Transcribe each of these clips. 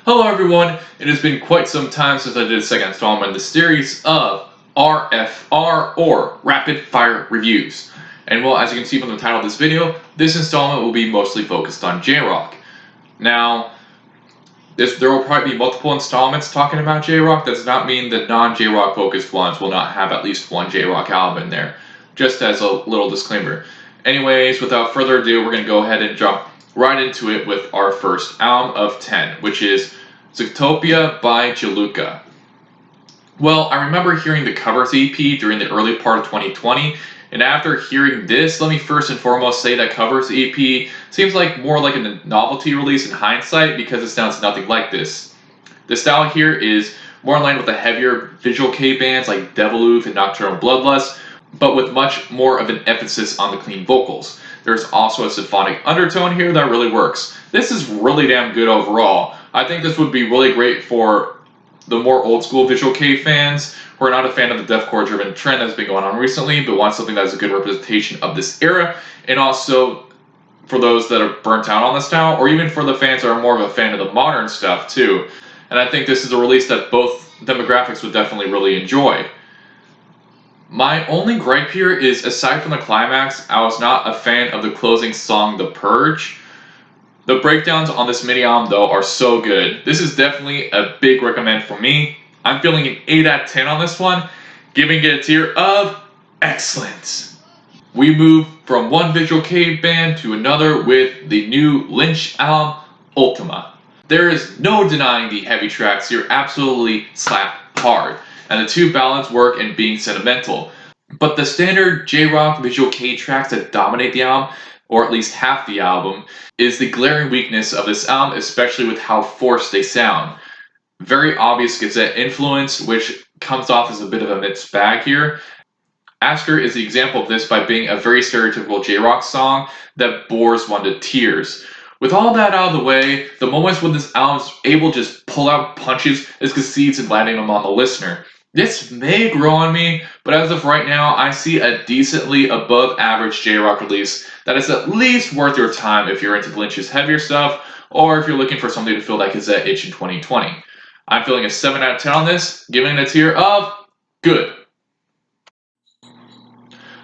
Hello everyone, it has been quite some time since I did a second installment in the series of R.F.R. or Rapid Fire Reviews. And well, as you can see from the title of this video, this installment will be mostly focused on J-Rock. Now, there will probably be multiple installments talking about J-Rock. That does not mean that non-J-Rock focused ones will not have at least one J-Rock album in there. Just as a little disclaimer. Anyways, without further ado, we're going to go ahead and jump right into it with our first album of 10, which is XTOPIA by Jiluka. Well, I remember hearing the Covers EP during the early part of 2020, and after hearing this, let me first and foremost say that Covers EP seems like more like a novelty release in hindsight because it sounds nothing like this. The style here is more in line with the heavier visual K bands like Deviloof and Nocturnal Bloodlust, but with much more of an emphasis on the clean vocals. There's also a symphonic undertone here that really works. This is really damn good overall. I think this would be really great for the more old school visual K fans who are not a fan of the deathcore driven trend that's been going on recently, but want something that's a good representation of this era, and also for those that are burnt out on the style, or even for the fans that are more of a fan of the modern stuff too. And I think this is a release that both demographics would definitely really enjoy. My only gripe here is, aside from the climax, I was not a fan of the closing song, The Purge. The breakdowns on this mini album, though, are so good. This is definitely a big recommend for me. I'm feeling an 8 out of 10 on this one, giving it a tier of excellent. We move from one visual K band to another with the new Lynch album, ULTIMA. There is no denying the heavy tracks here absolutely slap hard, and the two ballads work in being sentimental. But the standard J-Rock visual K tracks that dominate the album, or at least half the album, is the glaring weakness of this album, especially with how forced they sound. Very obvious Gazette influence, which comes off as a bit of a mixed bag here. Asker is the example of this by being a very stereotypical J-Rock song that bores one to tears. With all that out of the way, the moments when this album is able to just pull out punches is concedes and landing them on the listener. This may grow on me, but as of right now, I see a decently above average J-Rock release that is at least worth your time if you're into Lynch's heavier stuff, or if you're looking for something to fill that Gazette itch in 2020. I'm feeling a 7 out of 10 on this, giving it a tier of good.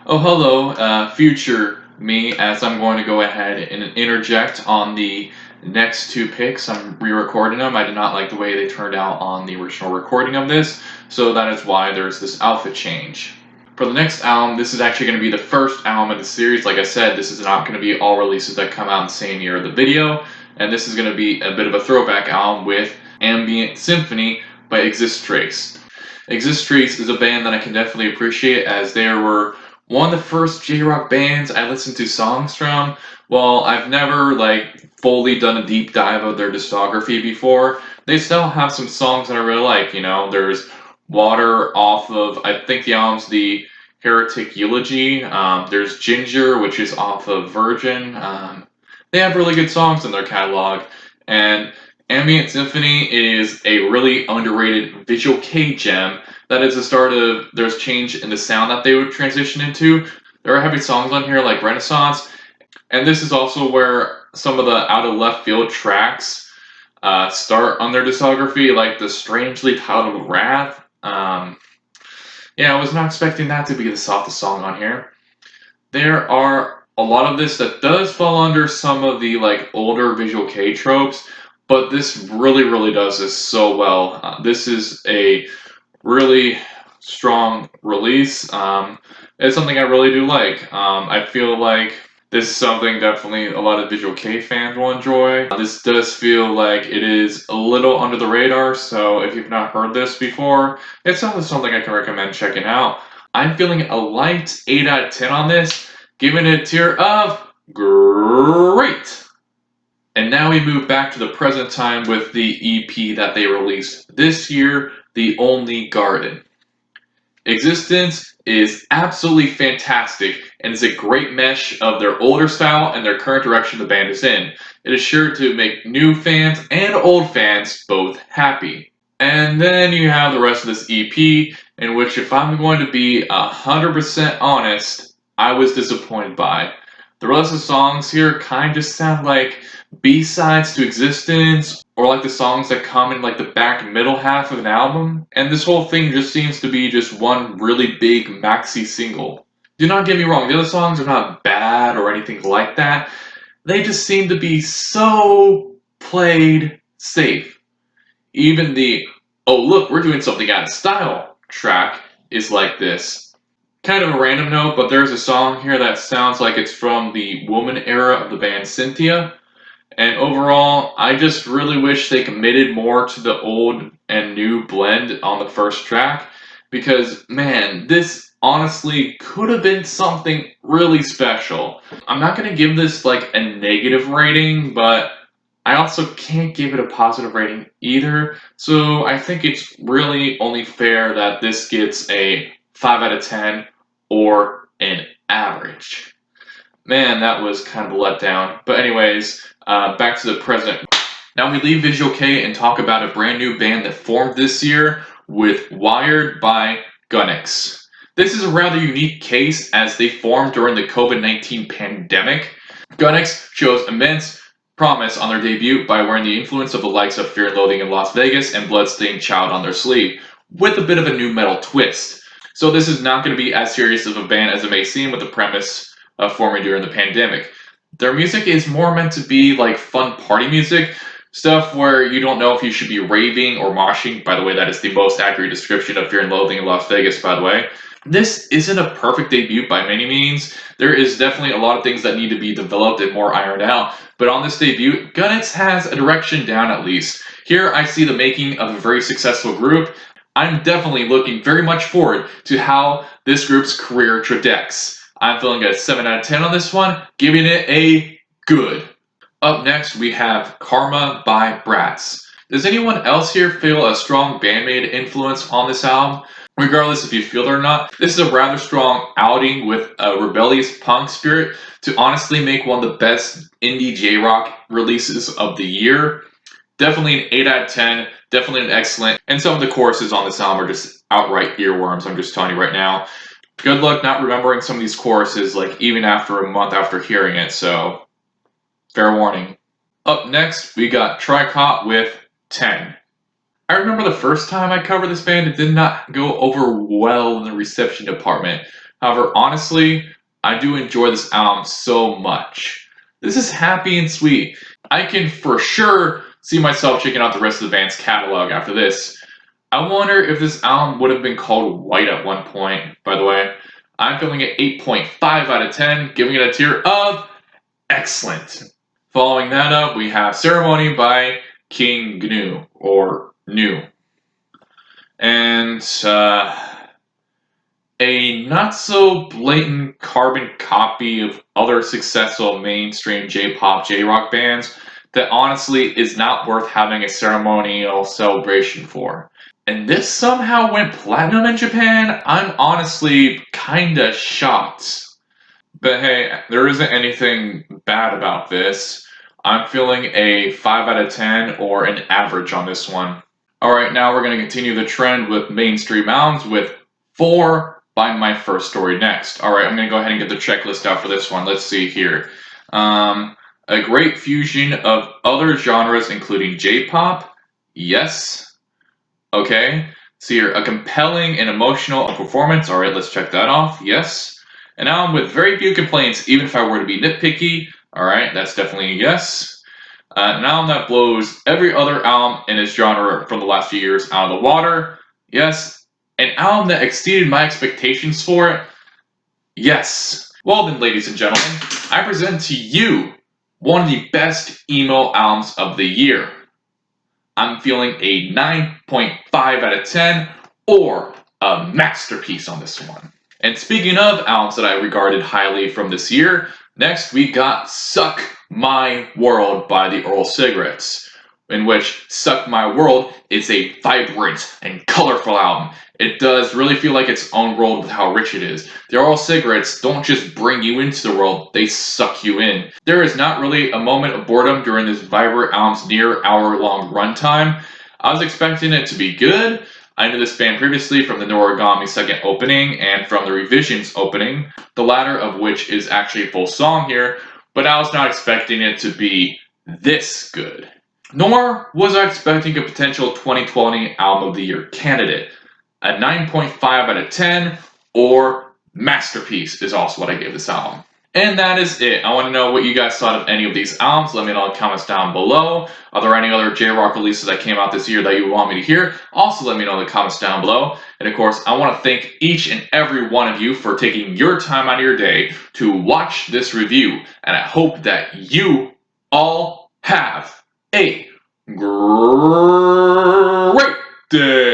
Oh hello, future me, as I'm going to go ahead and interject on the next two picks. I'm re-recording them. I did not like the way they turned out on the original recording of this, so that is why there's this outfit change. For the next album, this is actually going to be the first album in the series. Like I said, this is not going to be all releases that come out in the same year of the video, and this is going to be a bit of a throwback album with Ambivalent Symphony by Exist Trace. Exist Trace is a band that I can definitely appreciate, as they were one of the first J-Rock bands I listened to songs from. Well, I've never fully done a deep dive of their discography before. They still have some songs that I really like, you know. There's Water off of, I think the album's the Heretic Eulogy. There's Ginger, which is off of Virgin. They have really good songs in their catalog. And Ambient Symphony is a really underrated visual K gem that is the start of there's change in the sound that they would transition into. There are heavy songs on here like Renaissance, and this is also where some of the out of left field tracks start on their discography, like the strangely titled Wrath. Yeah, I was not expecting that to be the softest song on here. There are a lot of this that does fall under some of the older visual K tropes, but this really does this so well. This is a really strong release. It's something I really do like. I feel like this is something definitely a lot of visual K fans will enjoy. This does feel like it is a little under the radar, so if you've not heard this before, it's definitely something I can recommend checking out. I'm feeling a light 8 out of 10 on this, giving it a tier of great. And now we move back to the present time with the EP that they released this year, The Only Garden. Existence is absolutely fantastic and is a great mesh of their older style and their current direction the band is in. It is sure to make new fans and old fans both happy. And then you have the rest of this EP, in which, if I'm going to be 100% honest, I was disappointed by. The rest of the songs here kind of just sound like B-sides to Existence, or like the songs that come in like the back middle half of an album, and this whole thing just seems to be just one really big maxi single. Do not get me wrong, the other songs are not bad or anything like that. They just seem to be so played safe. Even the, oh look, we're doing something out of style track is like this. Kind of a random note, but there's a song here that sounds like it's from the Woman era of the band Cynthia. And overall, I just really wish they committed more to the old and new blend on the first track. Because, man, this honestly could have been something really special. I'm not going to give this like a negative rating, but I also can't give it a positive rating either. So I think it's really only fair that this gets a 5 out of 10 or an average. Man, that was kind of a letdown. But anyways, back to the present. Now we leave Visual K and talk about a brand new band that formed this year with Wired by Gunix. This is a rather unique case as they formed during the COVID-19 pandemic. Gunix shows immense promise on their debut by wearing the influence of the likes of Fear and Loathing in Las Vegas and Bloodstained Child on their sleeve, with a bit of a new metal twist. So this is not going to be as serious of a band as it may seem with the premise of forming during the pandemic. Their music is more meant to be like fun party music, stuff where you don't know if you should be raving or moshing. By the way, that is the most accurate description of Fear and Loathing in Las Vegas, by the way. This isn't a perfect debut by many means. There is definitely a lot of things that need to be developed and more ironed out, but on this debut, Gunix has a direction down at least. Here I see the making of a very successful group. I'm definitely looking very much forward to how this group's career trajects. I'm feeling a 7 out of 10 on this one, giving it a good. Up next, we have Karma by Brats. Does anyone else here feel a strong bandmate influence on this album? Regardless if you feel it or not, this is a rather strong outing with a rebellious punk spirit to honestly make one of the best indie J-rock releases of the year. Definitely an 8 out of 10, definitely an excellent, and some of the choruses on this album are just outright earworms, I'm just telling you right now. Good luck not remembering some of these choruses, like even after a month after hearing it, so fair warning. Up next, we got Tricot with 10. I remember the first time I covered this band, it did not go over well in the reception department. However, honestly, I do enjoy this album so much. This is happy and sweet. I can for sure see myself checking out the rest of the band's catalog after this. I wonder if this album would have been called White at one point, by the way. I'm feeling it 8.5 out of 10, giving it a tier of excellent. Following that up, we have Ceremony by King Gnu, or New. And a not so blatant carbon copy of other successful mainstream J-pop, J-rock bands that honestly is not worth having a ceremonial celebration for. And this somehow went platinum in Japan? I'm honestly kinda shocked. But hey, there isn't anything bad about this. I'm feeling a 5 out of 10 or an average on this one. Alright, now we're going to continue the trend with mainstream albums with 4 by My First Story next. Alright, I'm going to go ahead and get the checklist out for this one. Let's see here. A great fusion of other genres including J-pop. Yes. Okay. See here, a compelling and emotional performance. Alright, let's check that off. Yes. An album with very few complaints, even if I were to be nitpicky. Alright, that's definitely a yes. An album that blows every other album in its genre from the last few years out of the water. Yes. An album that exceeded my expectations for it. Yes. Well then, ladies and gentlemen, I present to you one of the best emo albums of the year. I'm feeling a 9.5 out of 10 or a masterpiece on this one. And speaking of albums that I regarded highly from this year, next we got Suck My World by the Oral Cigarettes, in which Suck My World is a vibrant and colorful album. It does really feel like its own world with how rich it is. The Oral Cigarettes don't just bring you into the world, they suck you in. There is not really a moment of boredom during this vibrant album's near hour-long runtime. I was expecting it to be good. I knew this band previously from the Noragami second opening and from the Revisions opening, the latter of which is actually a full song here, but I was not expecting it to be this good. Nor was I expecting a potential 2020 Album of the Year candidate. A 9.5 out of 10 or masterpiece is also what I gave this album. And that is it. I want to know what you guys thought of any of these albums. Let me know in the comments down below. Are there any other J-Rock releases that came out this year that you want me to hear? Also let me know in the comments down below. And of course, I want to thank each and every one of you for taking your time out of your day to watch this review. And I hope that you all have a great day.